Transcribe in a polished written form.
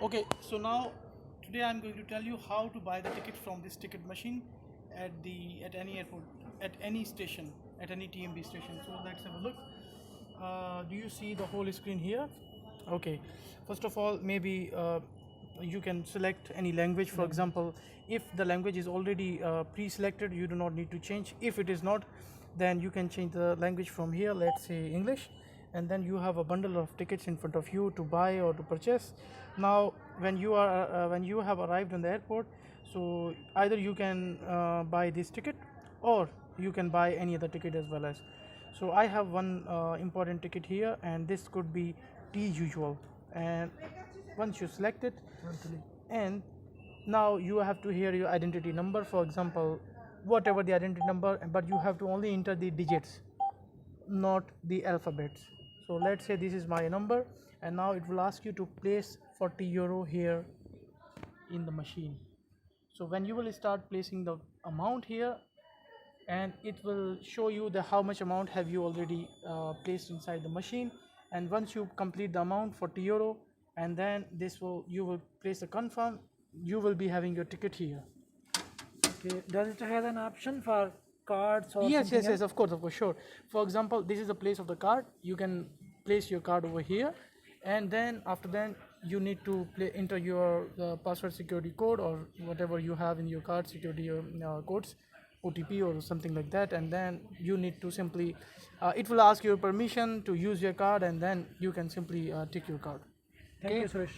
Okay, so now today I'm going to tell you how to buy the ticket from this ticket machine at any airport, at any station, at any TMB station. So let's have a look. Do you see the whole screen here? Okay. First of all, maybe you can select any language. For example, if the language is already pre-selected, you do not need to change. If it is not, then you can change the language from here. Let's say English, and then you have a bundle of tickets in front of you to buy or to purchase. Now when you have arrived in the airport, so either you can buy this ticket or you can buy any other ticket as well. As so I have one important ticket here, and this could be T usual. And once you select it, and now you have to hear your identity number, for example, whatever the identity number, but you have to only enter the digits, not the alphabets. So let's say this is my number, and now it will ask you to place 40 euro here in the machine. So when you will start placing the amount here, and it will show you the how much amount have you already placed inside the machine. And once you complete the amount 40 euro, and then you will place a confirm, you will be having your ticket here. Okay. Does it have an option for cards or Yes, something yes, of course, sure. For example, this is the place of the card. You can place your card over here, and then after that you need to enter your password security code or whatever you have in your card security codes, OTP or something like that, and then you need to simply it will ask your permission to use your card, and then you can simply take your card. Thank you, Suresh.